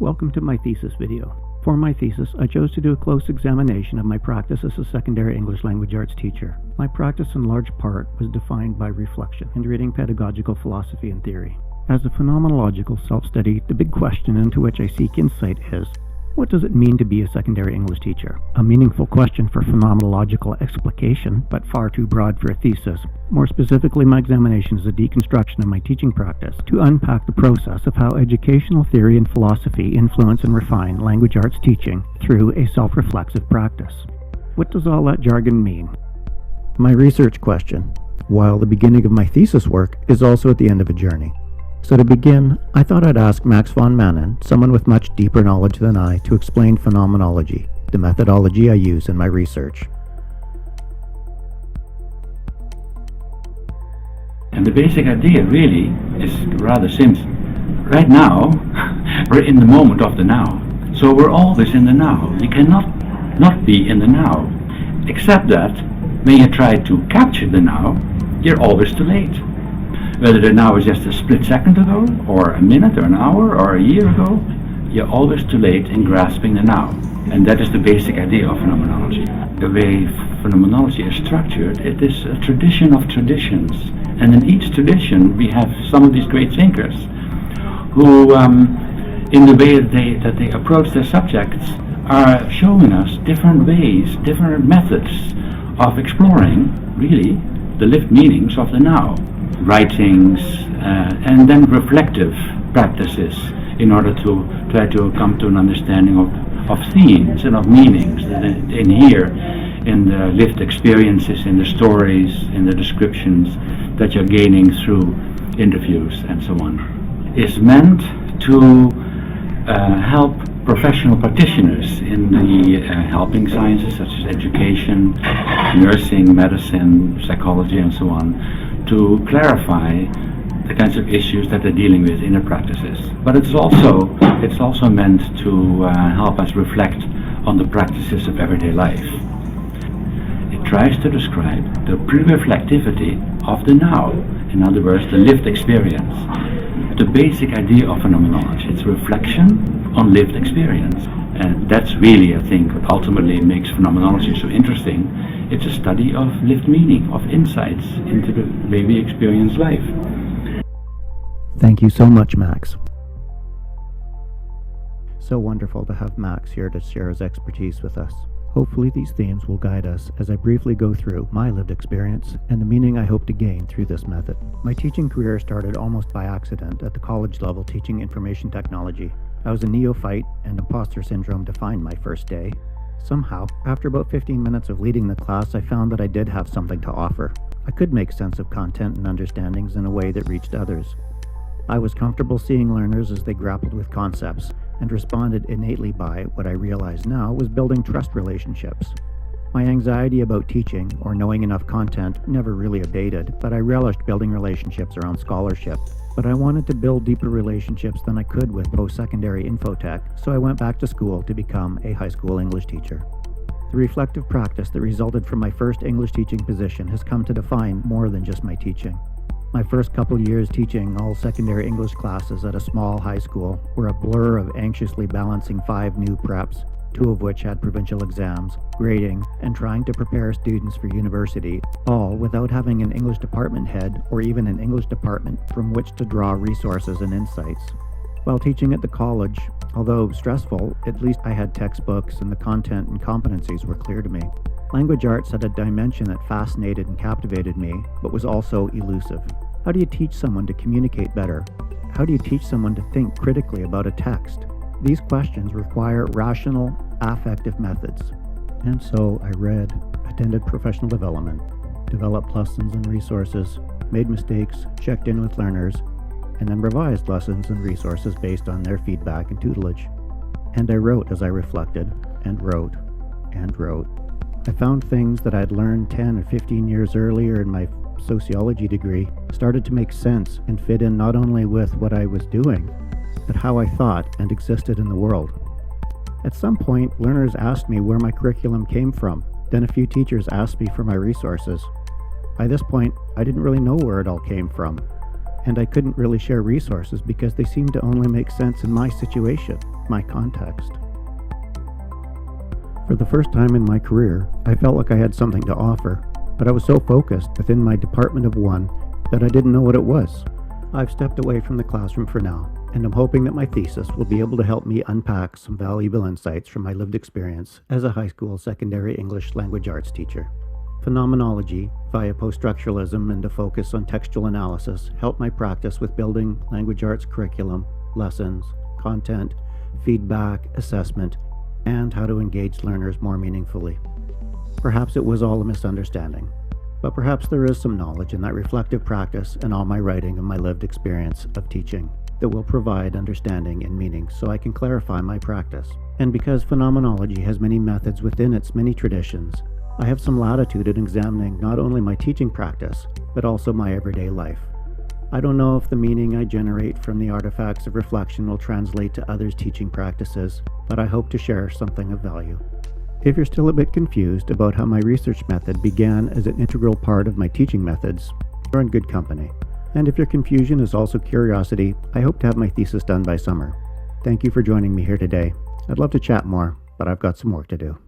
Welcome to my thesis video. For my thesis, I chose to do a close examination of my practice as a secondary English language arts teacher. My practice in large part was defined by reflection and reading pedagogical philosophy and theory. As a phenomenological self-study, the big question into which I seek insight is, what does it mean to be a secondary English teacher? A meaningful question for phenomenological explication, but far too broad for a thesis. More specifically, my examination is a deconstruction of my teaching practice to unpack the process of how educational theory and philosophy influence and refine language arts teaching through a self-reflexive practice. What does all that jargon mean? My research question, while the beginning of my thesis work, is also at the end of a journey. So to begin, I thought I'd ask Max von Manen, someone with much deeper knowledge than I, to explain phenomenology, the methodology I use in my research. And the basic idea really is rather simple. Right now, we're in the moment of the now. So we're always in the now. You cannot not be in the now. Except that, when you try to capture the now, you're always too late. Whether the now is just a split second ago, or a minute, or an hour, or a year ago, you're always too late in grasping the now. And that is the basic idea of phenomenology. The way phenomenology is structured, it is a tradition of traditions. And in each tradition, we have some of these great thinkers who, in the way that they approach their subjects, are showing us different ways, different methods of exploring, really, the lived meanings of the now. Writings, and then reflective practices in order to try to come to an understanding of themes and of meanings that inhere in the lived experiences, in the stories, in the descriptions that you're gaining through interviews and so on. Is meant to help professional practitioners in the helping sciences such as education, nursing, medicine, psychology and so on, to clarify the kinds of issues that they're dealing with in their practices. But it's also meant to help us reflect on the practices of everyday life. It tries to describe the pre-reflectivity of the now, in other words, the lived experience. The basic idea of phenomenology, it's reflection on lived experience. And that's really, I think, what ultimately makes phenomenology so interesting. It's a study of lived meaning, of insights into the way we experience life. Thank you so much, Max. So wonderful to have Max here to share his expertise with us. Hopefully these themes will guide us as I briefly go through my lived experience and the meaning I hope to gain through this method. My teaching career started almost by accident at the college level teaching information technology. I was a neophyte and imposter syndrome defined my first day. Somehow, after about 15 minutes of leading the class, I found that I did have something to offer. I could make sense of content and understandings in a way that reached others. I was comfortable seeing learners as they grappled with concepts, and responded innately by what I realize now was building trust relationships. My anxiety about teaching or knowing enough content never really abated, but I relished building relationships around scholarship. But I wanted to build deeper relationships than I could with post-secondary infotech, so I went back to school to become a high school English teacher. The reflective practice that resulted from my first English teaching position has come to define more than just my teaching. My first couple years teaching all secondary English classes at a small high school were a blur of anxiously balancing 5 new preps, 2 of which had provincial exams, grading, and trying to prepare students for university, all without having an English department head or even an English department from which to draw resources and insights. While teaching at the college, although stressful, at least I had textbooks and the content and competencies were clear to me. Language arts had a dimension that fascinated and captivated me, but was also elusive. How do you teach someone to communicate better? How do you teach someone to think critically about a text? These questions require rational, affective methods. And so I read, attended professional development, developed lessons and resources, made mistakes, checked in with learners, and then revised lessons and resources based on their feedback and tutelage. And I wrote as I reflected, and wrote, and wrote. I found things that I'd learned 10 or 15 years earlier in my sociology degree started to make sense and fit in not only with what I was doing, but how I thought and existed in the world. At some point, learners asked me where my curriculum came from, Then a few teachers asked me for my resources. By this point, I didn't really know where it all came from, and I couldn't really share resources because they seemed to only make sense in my situation, my context. For the first time in my career, I felt like I had something to offer, but I was so focused within my department of one that I didn't know what it was. I've stepped away from the classroom for now, and I'm hoping that my thesis will be able to help me unpack some valuable insights from my lived experience as a high school secondary English language arts teacher. Phenomenology, via post-structuralism and a focus on textual analysis, helped my practice with building language arts curriculum, lessons, content, feedback, assessment, and how to engage learners more meaningfully. Perhaps it was all a misunderstanding, but perhaps there is some knowledge in that reflective practice and all my writing and my lived experience of teaching that will provide understanding and meaning so I can clarify my practice. And because phenomenology has many methods within its many traditions, I have some latitude in examining not only my teaching practice, but also my everyday life. I don't know if the meaning I generate from the artifacts of reflection will translate to others' teaching practices, but I hope to share something of value. If you're still a bit confused about how my research method began as an integral part of my teaching methods, you're in good company. And if your confusion is also curiosity, I hope to have my thesis done by summer. Thank you for joining me here today. I'd love to chat more, but I've got some work to do.